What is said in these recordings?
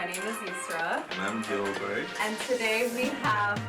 My name is Yusra. And I'm Gilbert. And today we have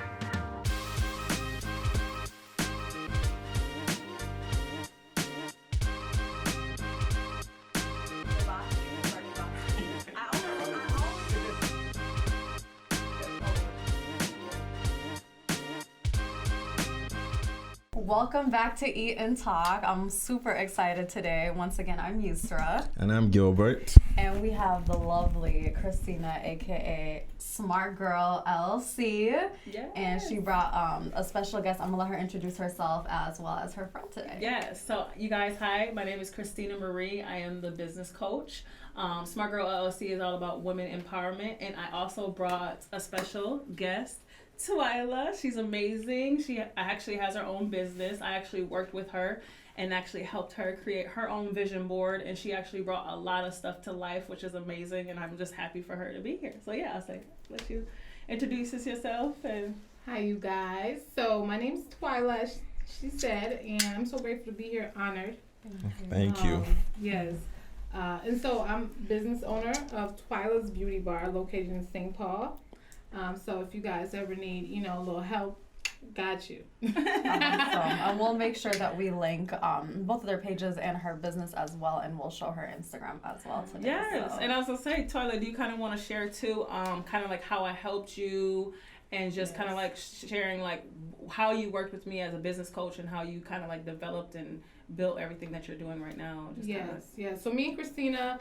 Welcome back to Eat and Talk. I'm super excited today. Once again, I'm Yusra. And I'm Gilbert. And we have the lovely Christina, aka Smartgirl LLC. Yes. And she brought a special guest. I'm gonna let her introduce herself as well as her friend today. Yes. So you guys, hi. My name is Christina Marie. I am the business coach. Smartgirl LLC is all about women empowerment, and I also brought a special guest, Twyla. She's amazing. She actually has her own business. I actually worked with her and actually helped her create her own vision board, and she actually brought a lot of stuff to life, which is amazing, and I'm just happy for her to be here. So yeah, I'll say, let you introduce yourself. And hi, you guys. So my name's Twyla, she said, and I'm so grateful to be here, honored. Thank you. Yes. And so I'm business owner of Twyla's Beauty Bar, located in St. Paul. So if you guys ever need, a little help, got you. Awesome. And we'll make sure that we link both of their pages and her business as well, and we'll show her Instagram as well today. yes, so. and I was gonna say, Twyla, do you kind of want to share too, kind of like how I helped you, and just kind of like sharing like how you worked with me as a business coach and how you kind of like developed and built everything that you're doing right now. Just Yes. So me and Christina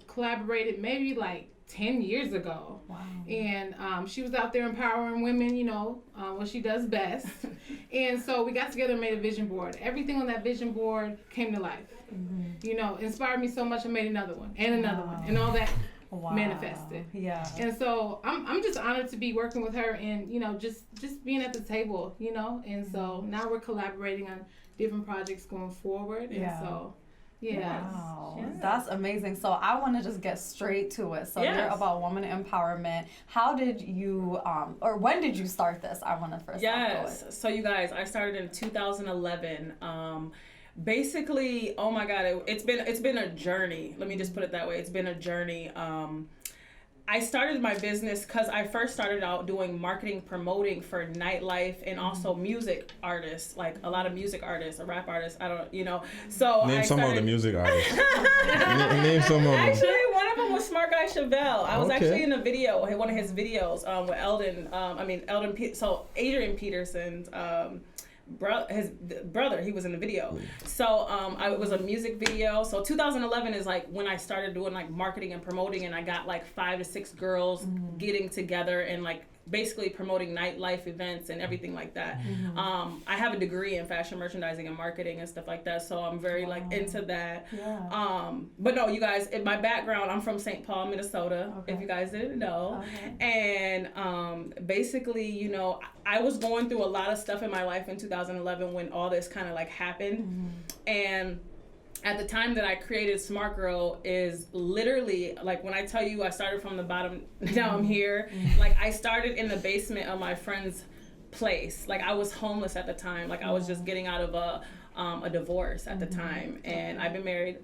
collaborated maybe like 10 years ago. Wow. And she was out there empowering women, what she does best. And so we got together and made a vision board. Everything on that vision board came to life. Mm-hmm. Inspired me so much, I made another one and another one, and all that manifested. Yeah. And so I'm just honored to be working with her and, just being at the table, and so now we're collaborating on different projects going forward. And so, wow. Yes. That's amazing. So I want to just get straight to it. So you're about woman empowerment. How did you, or when did you start this? I want to first Yes. So you guys, I started in 2011. Basically, oh my God, it's been a journey. Let me just put it that way. It's been a journey. I started my business because I first started out doing marketing, promoting for nightlife and also music artists, like a lot of music artists, a rap artist. I don't, So Name some of the music artists. Name some of them. Actually, one of them was Smart Guy Chevelle. I was actually in a video, one of his videos with Adrian Peterson's his brother, he was in the video. So it was a music video. So 2011 is like when I started doing like marketing and promoting, and I got like 5 to 6 girls getting together and like basically promoting nightlife events and everything like that. I have a degree in fashion merchandising and marketing and stuff like that, so I'm very like into that. But no, you guys, in my background, I'm from St. Paul, Minnesota, if you guys didn't know. And basically, I was going through a lot of stuff in my life in 2011 when all this kind of like happened. And at the time that I created Smartgirl is literally, like when I tell you I started from the bottom, now I'm here. Like I started in the basement of my friend's place. Like I was homeless at the time. Like I was just getting out of a divorce at the time. And I've been married,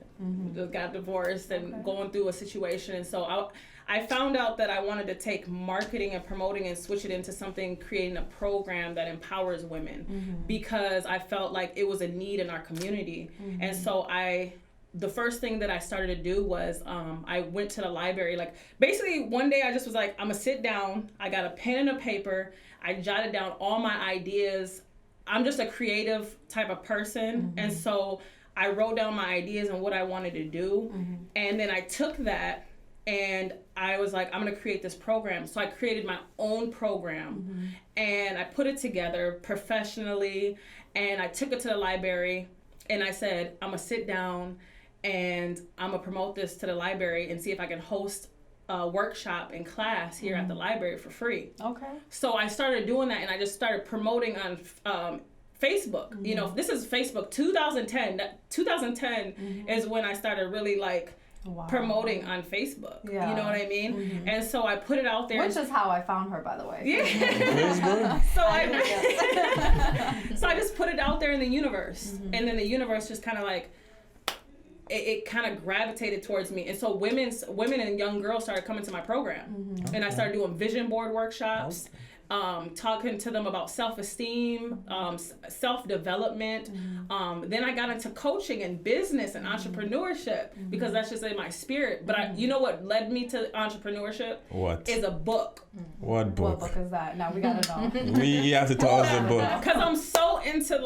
got divorced and going through a situation. And so I found out that I wanted to take marketing and promoting and switch it into something, creating a program that empowers women because I felt like it was a need in our community. And so the first thing that I started to do was I went to the library. Like basically one day I just was like, I'm gonna sit down. I got a pen and a paper. I jotted down all my ideas. I'm just a creative type of person. And so I wrote down my ideas and what I wanted to do. And then I took that and I was like, I'm going to create this program. So I created my own program and I put it together professionally, and I took it to the library and I said, I'm going to sit down and I'm going to promote this to the library and see if I can host a workshop and class here at the library for free. Okay. So I started doing that, and I just started promoting on Facebook. This is Facebook 2010. 2010 is when I started really like promoting on Facebook. Yeah. You know what I mean? And so I put it out there. Which is how I found her, by the way. Yeah. So I just put it out there in the universe. And then the universe just kind of like it kind of gravitated towards me. And so women and young girls started coming to my program. And I started doing vision board workshops, talking to them about self-esteem, self-development. Then I got into coaching and business and entrepreneurship because that's just in my spirit. But you know what led me to entrepreneurship? What? Is a book. What book? What book is that? Now we gotta know. We have to tell us the book. Because I'm so into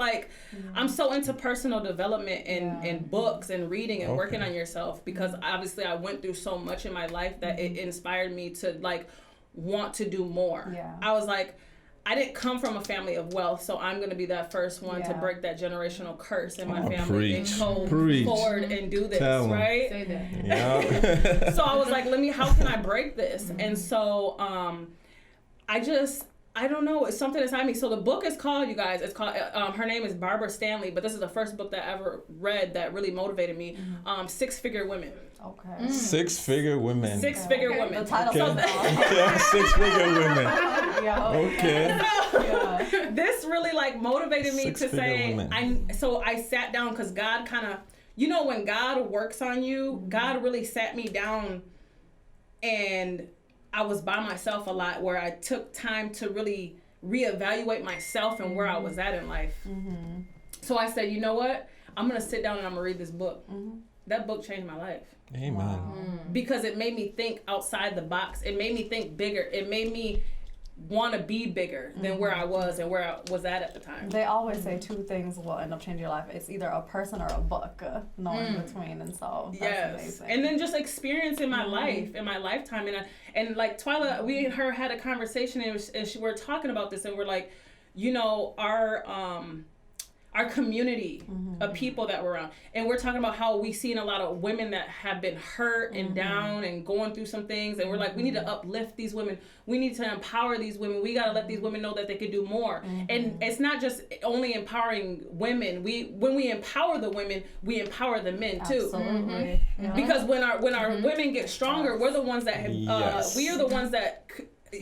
I'm so into personal development and books and reading and working on yourself, because obviously I went through so much in my life that it inspired me to like want to do more. Yeah. I was like, I didn't come from a family of wealth, so I'm going to be that first one to break that generational curse in my family and go forward and do this, right? Say that. Yeah. So I was like, how can I break this? And so I don't know, it's something inside me. So the book is called, you guys, it's called, her name is Barbara Stanley, but this is the first book that I ever read that really motivated me. 6-Figure Women. Okay. 6-Figure Women. 6-Figure Women. The title sounds yeah, 6-Figure Women. Okay. This really like motivated me to say, so I sat down because God kind of, when God works on you, God really sat me down, and I was by myself a lot, where I took time to really reevaluate myself and where I was at in life. So I said, you know what? I'm going to sit down and I'm going to read this book. That book changed my life. Amen. Wow. Because it made me think outside the box. It made me think bigger. It made me want to be bigger than where I was and where I was at the time. They always say 2 things will end up changing your life. It's either a person or a book, no in between. And so that's amazing. And then just experience in my life, in my lifetime. And like Twyla, we and her had a conversation, and we're talking about this, and we're like, our community of people that we're around. And we're talking about how we've seen a lot of women that have been hurt and down and going through some things. And we're like, we need to uplift these women. We need to empower these women. We got to let these women know that they can do more. And it's not just only empowering women. When we empower the women, we empower the men too. Absolutely. Because when our women get stronger, we're the ones that have, we are the ones that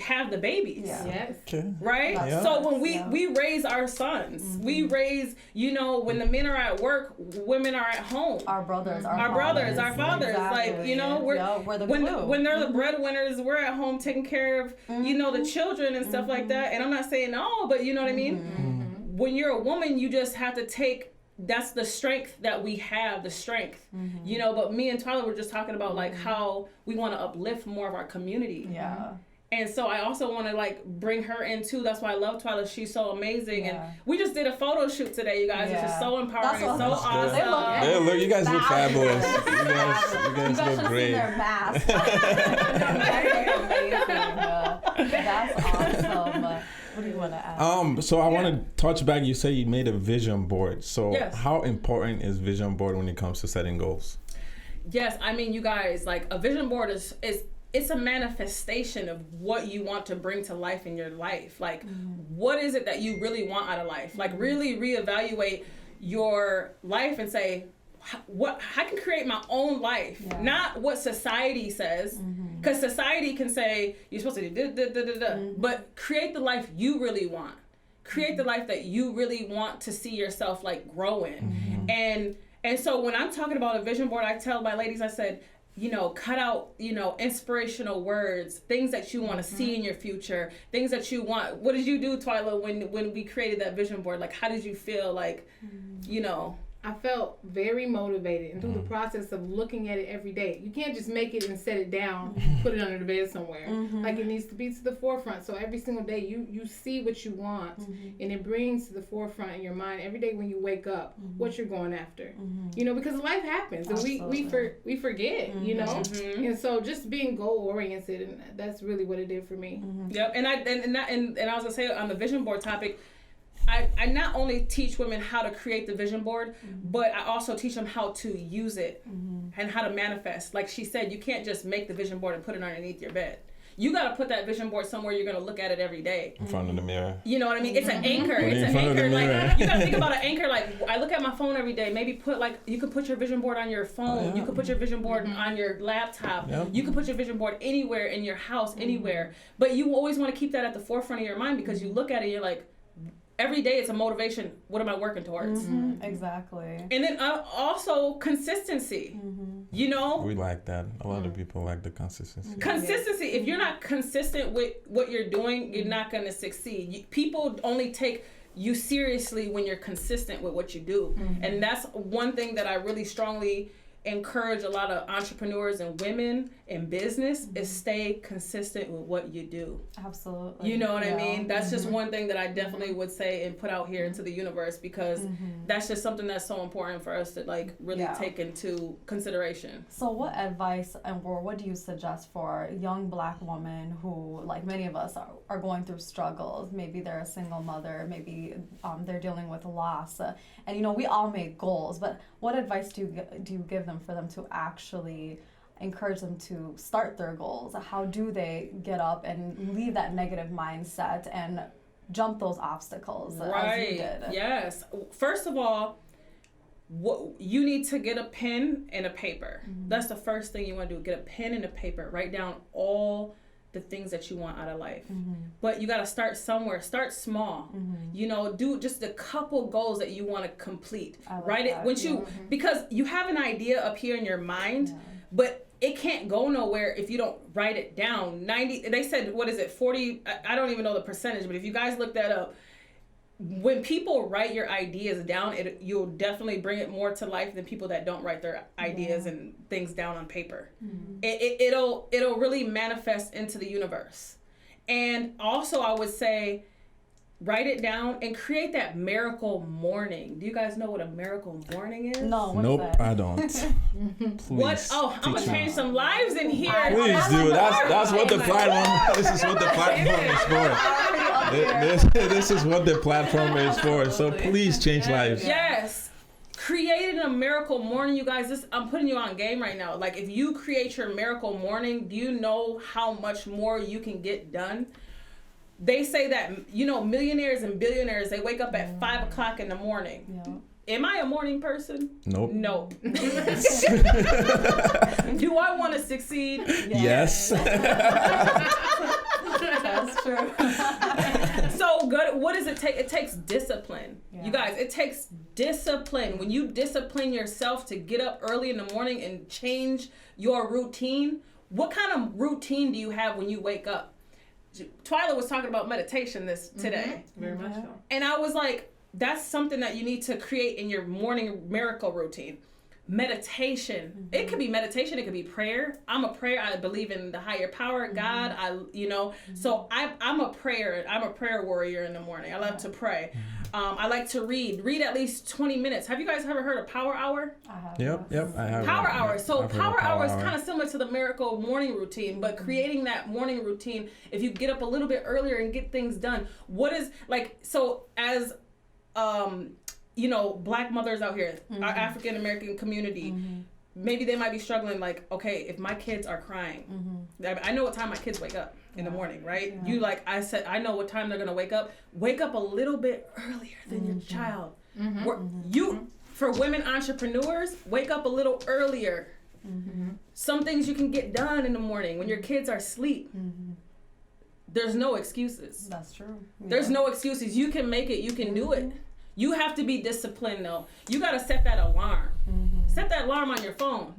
have the babies. Yes. Okay. Right? Yeah. So when we raise our sons, we raise, when the men are at work, women are at home. Our brothers, our fathers. Exactly. Like, we're the when glue. when they're the breadwinners, we're at home taking care of, the children and stuff like that. And I'm not saying no, but you know what I mean? When you're a woman, you just have to take, that's the strength that we have, the strength, but me and Twyla were just talking about like how we want to uplift more of our community. Yeah. And so I also want to like bring her in too. That's why I love Twyla. She's so amazing. And we just did a photo shoot today, you guys, which is so empowering. It's so awesome. You guys look fabulous. You guys look great. Their masks. That's awesome. What do you want to add? So I want to touch back. You say you made a vision board. So how important is vision board when it comes to setting goals? Yes, I mean, you guys, like a vision board is it's a manifestation of what you want to bring to life in your life. Like, what is it that you really want out of life? Like, really reevaluate your life and say, I can create my own life, not what society says, because society can say you're supposed to do but create the life you really want. Create the life that you really want to see yourself like grow in. And so when I'm talking about a vision board, I tell my ladies, I said, cut out, inspirational words, things that you want to see in your future, things that you want. What did you do, Twyla, when we created that vision board? Like, how did you feel? Like, I felt very motivated, and through the process of looking at it every day. You can't just make it and set it down, put it under the bed somewhere. Like, it needs to be to the forefront. So every single day you see what you want, and it brings to the forefront in your mind every day when you wake up what you're going after. Because life happens, and we forget, And so just being goal oriented, and that's really what it did for me. Yep. And I was gonna say on the vision board topic, I not only teach women how to create the vision board, but I also teach them how to use it and how to manifest. Like she said, you can't just make the vision board and put it underneath your bed. You got to put that vision board somewhere you're going to look at it every day. In front of the mirror. You know what I mean? It's an anchor. It's an anchor. Like, you got to think about an anchor. Like, I look at my phone every day. Maybe you can put your vision board on your phone. You can put your vision board on your laptop. You can put your vision board anywhere in your house, anywhere. But you always want to keep that at the forefront of your mind, because you look at it and you're like, every day it's a motivation. What am I working towards? Exactly. And then also consistency. You know, we like that. A lot of people like the consistency. Consistency. If you're not consistent with what you're doing, you're not going to succeed. People only take you seriously when you're consistent with what you do. And that's one thing that I really strongly encourage a lot of entrepreneurs and women in business is stay consistent with what you do. Absolutely. You know what I mean? That's just one thing that I definitely would say and put out here into the universe, because that's just something that's so important for us to like really take into consideration. So what advice or what do you suggest for young Black women who, like many of us, are going through struggles? Maybe they're a single mother, maybe they're dealing with loss, and you know, we all make goals, but what advice do you give them for them to actually encourage them to start their goals? How do they get up and leave that negative mindset and jump those obstacles as you did? Yes. First of all, you need to get a pen and a paper. That's the first thing you want to do. Get a pen and a paper. Write down all the things that you want out of life. But you got to start somewhere. Start small. You know, do just a couple goals that you want to complete. Write it once you, because you have an idea up here in your mind, but it can't go nowhere if you don't write it down. 90, they said, what is it, 40, I don't even know the percentage, but if you guys look that up, when people write your ideas down, you'll definitely bring it more to life than people that don't write their ideas and things down on paper. It'll really manifest into the universe. And also I would say, write it down and create that miracle morning. Do you guys know what a miracle morning is? No, what's nope, that? I don't. Please. What? Oh, I'm gonna change some lives in here. Please do. That's what the platform. This is what the platform is for. This is what the platform is for. So please change lives. Yes. Creating a miracle morning, you guys. I'm putting you on game right now. Like, if you create your miracle morning, do you know how much more you can get done? They say that, you know, millionaires and billionaires, they wake up at 5 o'clock in the morning. Am I a morning person? Nope. No. Do I want to succeed? Yes. That's true. So good. What does it take? It takes discipline. You guys, it takes discipline. When you discipline yourself to get up early in the morning and change your routine, what kind of routine do you have when you wake up? Twyla was talking about meditation today. Very much so. And I was like, that's something that you need to create in your morning miracle routine. Meditation. It could be meditation. It could be prayer. I'm a prayer. I believe in the higher power, God. So I'm a prayer. I'm a prayer warrior in the morning. I love to pray. I like to read at least 20 minutes. Have you guys ever heard of Power Hour? I have. Yep, I have. Power Hour. So Power Hour is kind of similar to the miracle morning routine, but creating that morning routine, if you get up a little bit earlier and get things done, what is, like, so as, you know, Black mothers out here, our African American community, maybe they might be struggling, like, okay, if my kids are crying, I know what time my kids wake up in the morning, right? You, like I said, I know what time they're going to wake up a little bit earlier than your child. For women entrepreneurs, wake up a little earlier. Some things you can get done in the morning when your kids are asleep. There's no excuses. That's true. There's no excuses. You can make it. You can do it. You have to be disciplined, though. You got to set that alarm. Set that alarm on your phone.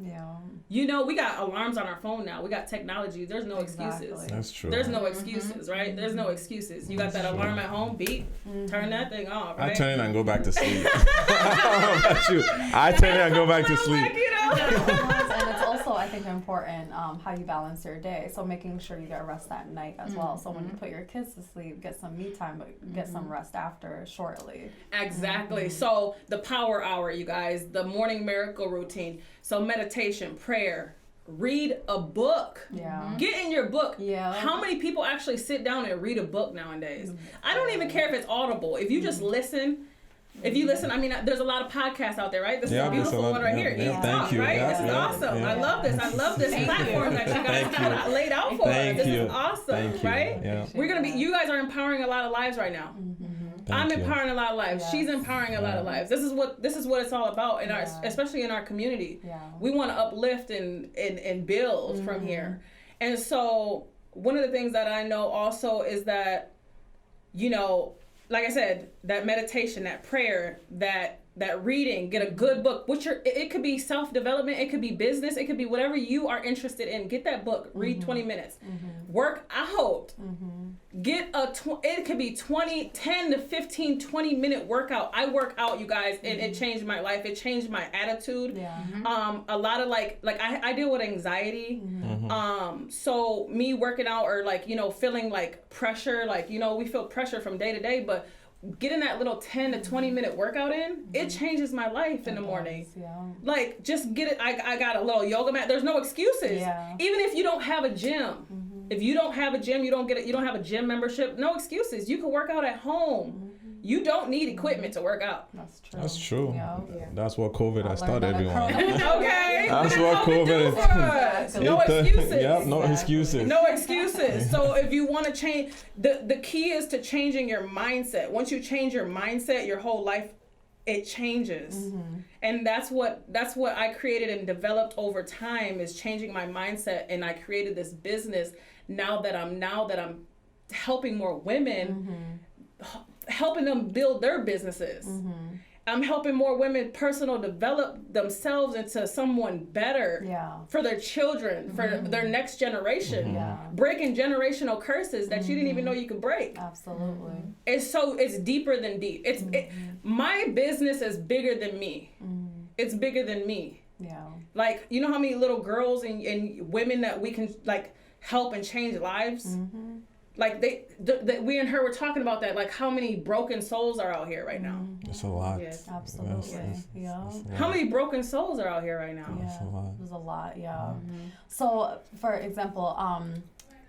You know, we got alarms on our phone now. We got technology. There's no excuses. That's true. There's no excuses, right? There's no excuses. You got that alarm at home, beep, turn that thing off, right? I turn it and go back to sleep. I turn it and go back to sleep. Like, you know? And it's also, I think, important how you balance your day. So making sure you get rest at night as well. So when you put your kids to sleep, get some me time, but get some rest after shortly. Exactly. So the Power Hour, you guys, the morning miracle routine. So meditation, prayer, read a book. Get in your book. How many people actually sit down and read a book nowadays? I don't even care if it's audible. If you just listen. If you listen, I mean, there's a lot of podcasts out there, right? This is a beautiful one right here. Talk, right? This is awesome. I love this. I love this platform that you guys got laid out for us. This is awesome, right? We're gonna be. You guys are empowering a lot of lives right now. I'm empowering a lot of lives. She's empowering a lot of lives. This is what it's all about in our, especially in our community. We want to uplift and build from here. And so one of the things that I know also is that, you know, like I said, that meditation, that prayer, that reading, get a good book. It could be self-development, it could be business, it could be whatever you are interested in. Get that book, read 20 minutes. Work out. Get it could be 10 to 15, 20 minute workout. I work out, you guys, and it changed my life. It changed my attitude. Yeah. A lot of like I deal with anxiety. So me working out or like, feeling like pressure, like, we feel pressure from day to day, but getting that little 10 to 20 minute workout in, it changes my life in the morning. Like, just get it. I got a little yoga mat. There's no excuses. Even if you don't have a gym, if you don't have a gym, you don't have a gym membership, no excuses. You can work out at home. You don't need equipment to work out. That's true. Yeah. That's what COVID has taught everyone. Okay. That's what COVID has. No excuses. Yep, no excuses. No excuses. So if you want to change, the key is to changing your mindset. Once you change your mindset, your whole life, it changes. And that's what I created and developed over time, is changing my mindset. And I created this business now that I'm helping more women, helping them build their businesses. I'm helping more women develop themselves into someone better for their children, for their next generation. Breaking generational curses that you didn't even know you could break. Absolutely. It's deeper than deep. My business is bigger than me. It's bigger than me. Yeah. Like, you know how many little girls and women that we can like help and change lives? Like we and her were talking about that, like how many broken souls are out here right now. It's a lot. Yes, absolutely. How many broken souls are out here right now? There's a lot, So, for example,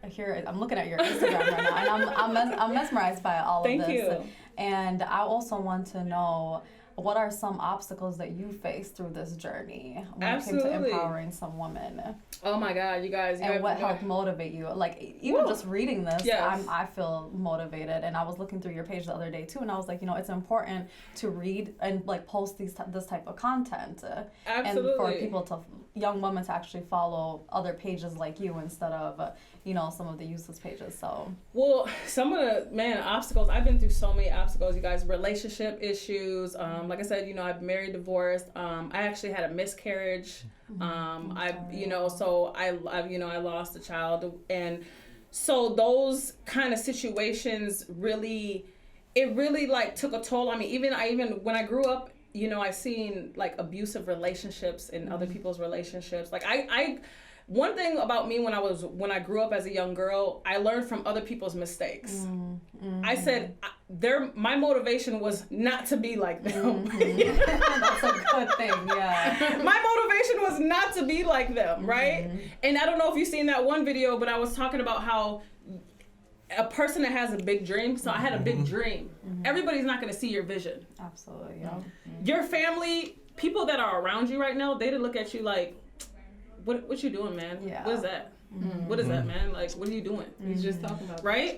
here I'm looking at your Instagram right now, and I'm mesmerized by all of this. Thank you. And I also want to know, what are some obstacles that you faced through this journey when it came to empowering some women? Oh my God, you guys! And what helped motivate you? Like, even just reading this, I feel motivated. And I was looking through your page the other day too, and I was like, it's important to read and like post this type of content, and for young women to actually follow other pages like you instead of some of the useless pages. So, well, some of the obstacles, I've been through so many obstacles, you guys. Relationship issues. Like I said, I've married, divorced. I actually had a miscarriage. I lost a child, and so those kind of situations really like took a toll on me. Even when I grew up, I've seen like abusive relationships in other people's relationships. Like one thing about me when I grew up as a young girl, I learned from other people's mistakes. I said my motivation was not to be like them. That's a good thing, yeah. My motivation was not to be like them, right? And I don't know if you've seen that one video, but I was talking about how a person that has a big dream. So I had a big dream. Everybody's not going to see your vision. Absolutely, yeah. Your family, people that are around you right now, they look at you like, what you doing, man? Yeah. What is that? What is that, man? Like, what are you doing? He's just talking about, right?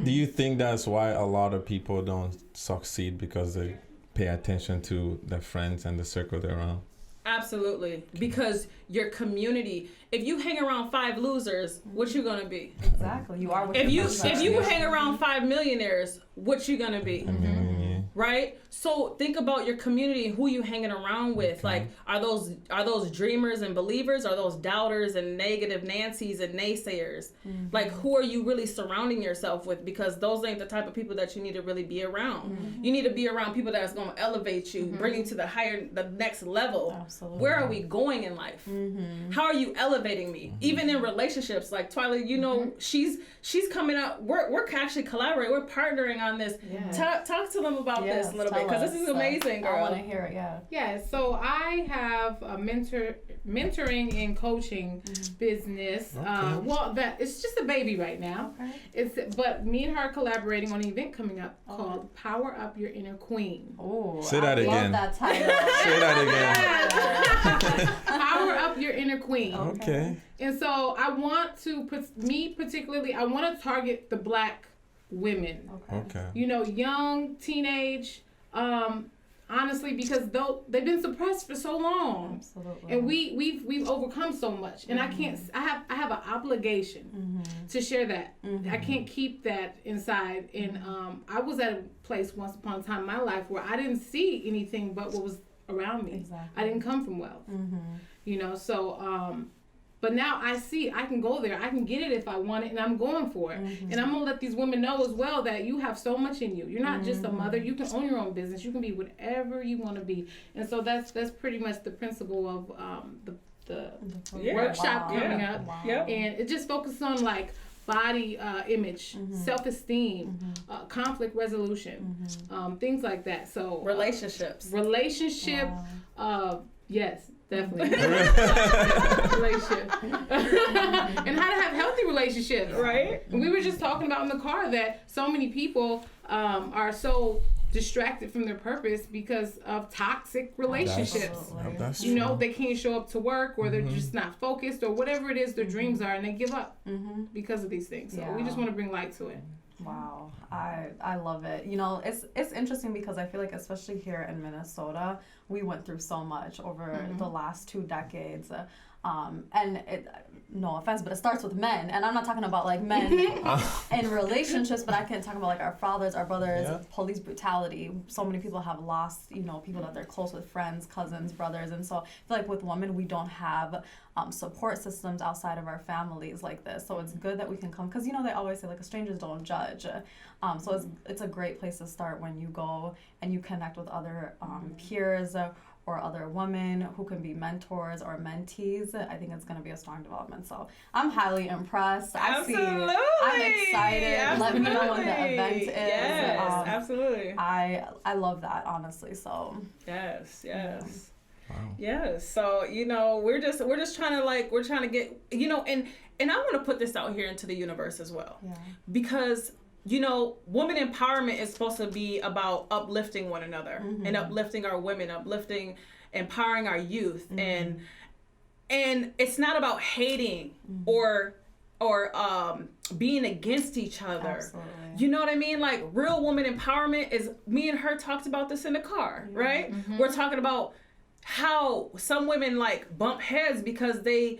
Do you think that's why a lot of people don't succeed, because they pay attention to their friends and the circle they're around? Absolutely. Because your community, if you hang around 5 losers, what you gonna be? Exactly. You are what if you hang around 5 millionaires, what you gonna be? Right? So think about your community, who you hanging around with. Like, are those dreamers and believers? Are those doubters and negative Nancys and naysayers? Like, who are you really surrounding yourself with? Because those ain't the type of people that you need to really be around. You need to be around people that's going to elevate you, bring you to the next level. Absolutely. Where are we going in life? How are you elevating me? Even in relationships, like Twyla, she's coming out. We're actually collaborating. We're partnering on this. Yeah. Talk to them about this a little bit, because this is amazing, girl. I want to hear it. Yeah. So I have a mentoring and coaching business. It's just a baby right now. But me and her are collaborating on an event coming up called Power Up Your Inner Queen. Oh, say that again. Love that title. Say that again. Power Up Your Inner Queen. Okay. And so I want to I want to target the Black women. Okay. Young, teenage. honestly, because they've been suppressed for so long. Absolutely. And we've overcome so much, and I have an obligation to share that. I can't keep that inside. And I was at a place once upon a time in my life where I didn't see anything but what was around me. Exactly. I didn't come from wealth, you know. So, but now I see I can go there. I can get it if I want it, and I'm going for it. And I'm gonna let these women know as well that you have so much in you. You're not just a mother. You can own your own business. You can be whatever you want to be. And so that's pretty much the principle of the workshop coming up. Wow. Yep. And it just focuses on like body image, self-esteem, conflict resolution, things like that. So Relationships. Yes, definitely. Relationship. And how to have healthy relationships. Right. And we were just talking about in the car that so many people are so distracted from their purpose because of toxic relationships. That's You know, they can't show up to work, or they're just not focused, or whatever it is their dreams are, and they give up because of these things. So we just want to bring light to it. Wow, I love it. You know, it's interesting because I feel like especially here in Minnesota, we went through so much over the last 2 decades. And it, no offense, but it starts with men. And I'm not talking about like men in relationships, but I can talk about like our fathers, our brothers, police brutality. So many people have lost, you know, people that they're close with, friends, cousins, brothers. And so I feel like with women, we don't have support systems outside of our families like this. So it's good that we can come, because, you know, they always say like strangers don't judge. So it's a great place to start when you go and you connect with other peers or other women who can be mentors or mentees. I think it's going to be a strong development. So I'm highly impressed. I'm excited. Absolutely. Let me know when the event is. Yes, absolutely. I love that, honestly. So Yes. Wow. Yes. So, you know, we're just trying to get, you know, and I want to put this out here into the universe as well. Yeah. Because, you know, woman empowerment is supposed to be about uplifting one another and uplifting our women, empowering our youth, and it's not about hating or being against each other. Absolutely. You know what I mean? Like, real woman empowerment is, me and her talked about this in the car, right? We're talking about how some women like bump heads because they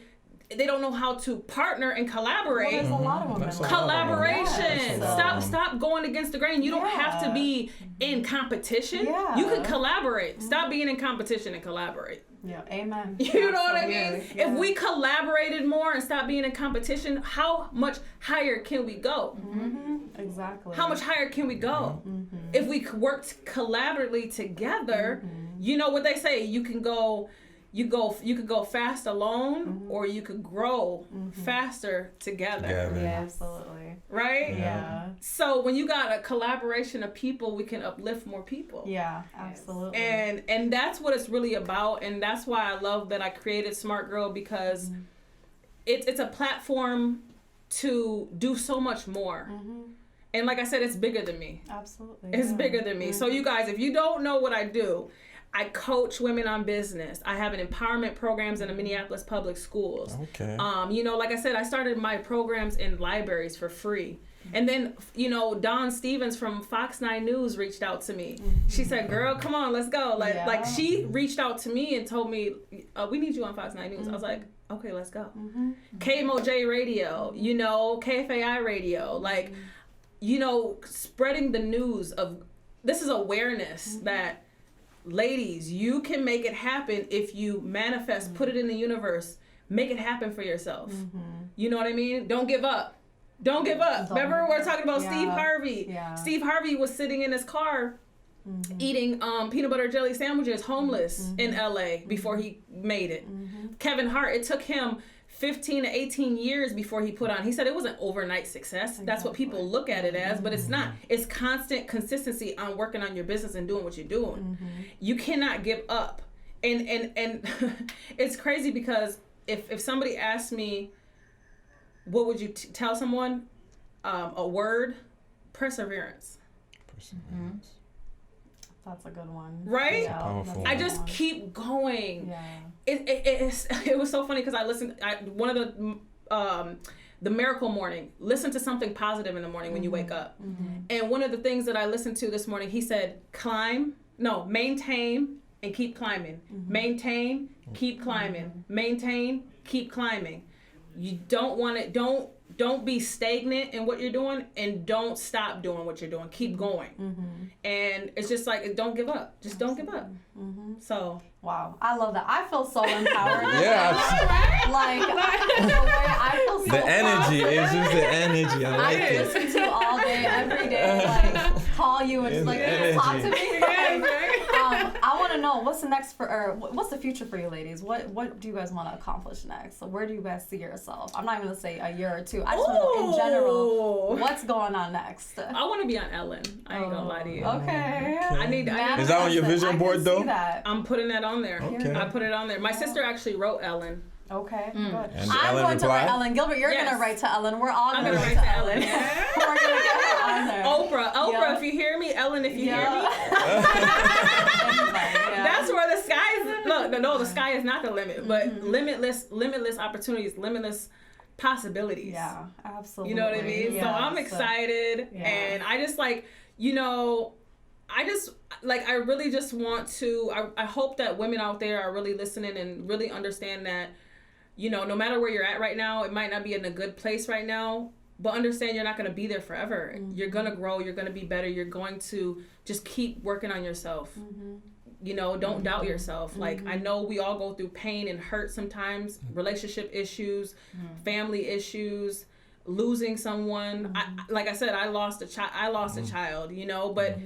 don't know how to partner and collaborate. Well, there's a lot of women. Collaboration. Yes. Stop going against the grain. You don't have to be in competition. Yeah. You can collaborate. Stop being in competition and collaborate. Yeah, amen. You know what I mean? Yeah. If we collaborated more and stopped being in competition, how much higher can we go? Exactly. How much higher can we go? If we worked collaboratively together, you know what they say, you could go fast alone, or you could grow faster together. Yeah, absolutely. Right? Yeah. So when you got a collaboration of people, we can uplift more people. Yeah, absolutely. And that's what it's really about, and that's why I love that I created Smartgirl, because it's a platform to do so much more. And like I said, it's bigger than me. Absolutely. It's bigger than me. So you guys, if you don't know what I do, I coach women on business. I have an empowerment programs in the Minneapolis public schools. Okay. You know, like I said, I started my programs in libraries for free. And then, you know, Dawn Stevens from Fox 9 News reached out to me. She said, girl, come on, let's go. Like she reached out to me and told me, we need you on Fox 9 News. I was like, okay, let's go. KMOJ Radio, you know, KFAI Radio, like, you know, spreading the news of, this is awareness that, ladies, you can make it happen if you manifest, put it in the universe, make it happen for yourself. You know what I mean? Don't give up. Don't give up. Remember, we're talking about Steve Harvey. Yeah. Steve Harvey was sitting in his car eating peanut butter jelly sandwiches, homeless in LA before he made it. Kevin Hart, it took him 15 to 18 years before he put on. He said it wasn't overnight success. That's what people look at it as, but it's not. It's constant consistency on working on your business and doing what you're doing. You cannot give up. And it's crazy because if somebody asked me, what would you tell someone? A word, perseverance. That's a good one. Right? Yeah, Powerful. I just keep going. Yeah. It was so funny because I listened. One of the Miracle Morning. Listen to something positive in the morning when you wake up. And one of the things that I listened to this morning, he said, climb, maintain and keep climbing. Maintain, keep climbing. Maintain, keep climbing. You don't want it. Don't be stagnant in what you're doing, and don't stop doing what you're doing. Keep going. And it's just like, don't give up. Just don't give up. So. Wow, I love that. I feel so empowered. Yeah. Like the way I feel so the energy is just the energy. I like I it. listen to you all day, every day. Like call you and just like talk to me. I want to know what's the next what's the future for you ladies? What do you guys want to accomplish next? Where do you guys see yourself? I'm not even gonna say a year or two. I just want to know in general what's going on next. I want to be on Ellen. I ain't gonna lie to you. Okay. I need. Is that on your vision board though? I'm putting that on there. Okay. I put it on there. My sister actually wrote Ellen. Okay, good. And I'm Ellen going to write replied? Ellen. Gilbert, you're going to write to Ellen. We're all going to write to Ellen. We're going to get her on there. Oprah, if you hear me, Ellen, if you hear me. That's where the sky is. No, the sky is not the limit, but limitless opportunities, limitless possibilities. Yeah, absolutely. You know what I mean? Yes. So I'm excited, and I just like, I really just want to, I hope that women out there are really listening and really understand that, no matter where you're at right now, it might not be in a good place right now, but understand you're not going to be there forever. You're going to grow. You're going to be better. You're going to just keep working on yourself. Don't doubt yourself. Like, I know we all go through pain and hurt sometimes, relationship issues, family issues, losing someone. Like I said, I lost a child, but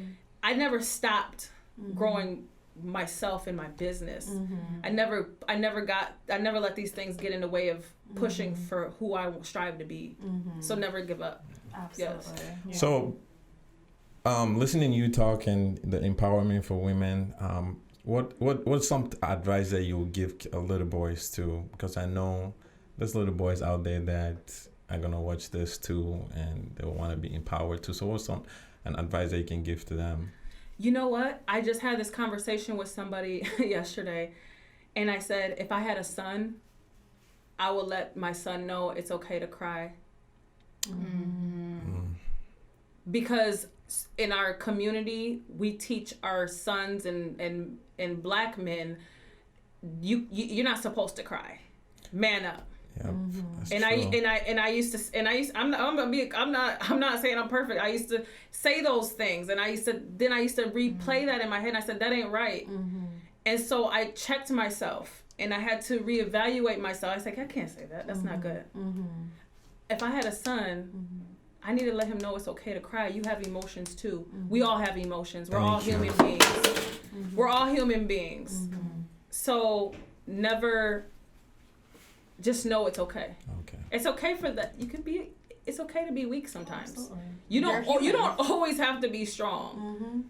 I never stopped growing myself in my business. I never let these things get in the way of pushing for who I strive to be. So never give up. Absolutely. Yes. Yeah. So, listening to you talk and the empowerment for women, what's some advice that you would give little boys too? Because I know there's little boys out there that are gonna watch this too, and they want to be empowered too. So, what's an advice that you can give to them? You know what? I just had this conversation with somebody yesterday, and I said, if I had a son, I would let my son know it's okay to cry. Because in our community, we teach our sons and black men, you're not supposed to cry. Man up. Yeah, I'm not saying I'm perfect. I used to say those things, and I used to replay that in my head, and I said that ain't right. And so I checked myself, and I had to reevaluate myself. I said, I can't say that. That's not good. If I had a son, I need to let him know it's okay to cry. You have emotions too. We all have emotions. We're all human beings. We're all human beings. So never. Just know it's okay. Okay. It's okay for that. It's okay to be weak sometimes. Absolutely. You don't always have to be strong.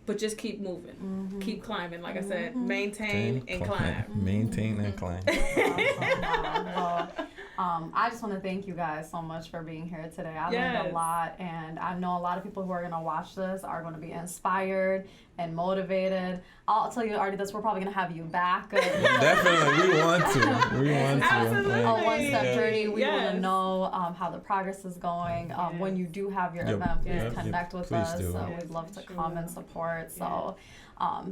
But just keep moving. Keep climbing. Like I said, maintain and climb. Maintain and climb. I just want to thank you guys so much for being here today. I learned a lot, and I know a lot of people who are going to watch this are going to be inspired and motivated. I'll tell you already this, we're probably going to have you back. Definitely, we want to. Absolutely. A one-step journey. We want to know how the progress is going. When you do have your event, please connect with us. We'd love to come and support. So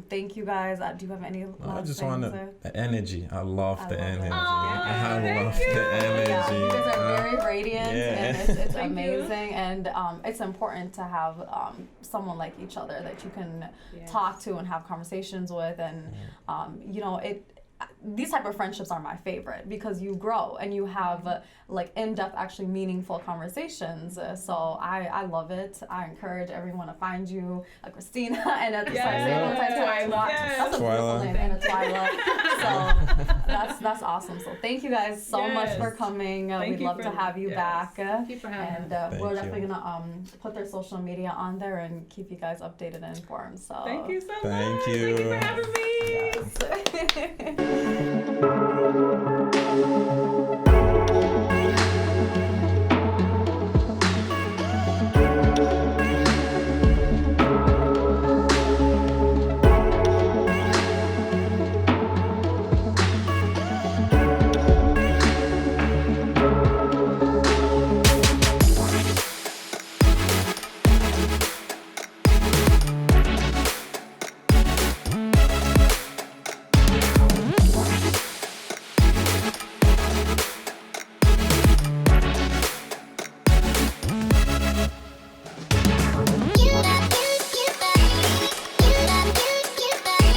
thank you guys. Do you have any last I just things? want the energy. I love the energy. I love the energy. Yeah, you guys are very radiant, and it's amazing. You. And it's important to have someone like each other that you can talk to and have conversations with. And these type of friendships are my favorite because you grow and you have in-depth, actually meaningful conversations. So I love it. I encourage everyone to find you, Christina, and at the that's a beautiful name, and Twyla. So that's awesome. So thank you guys so much for coming. We'd love to have you back. Thank you for having us. And we're definitely gonna put their social media on there and keep you guys updated and informed. So thank you so much. Thank you. Thank you for having me. Yes.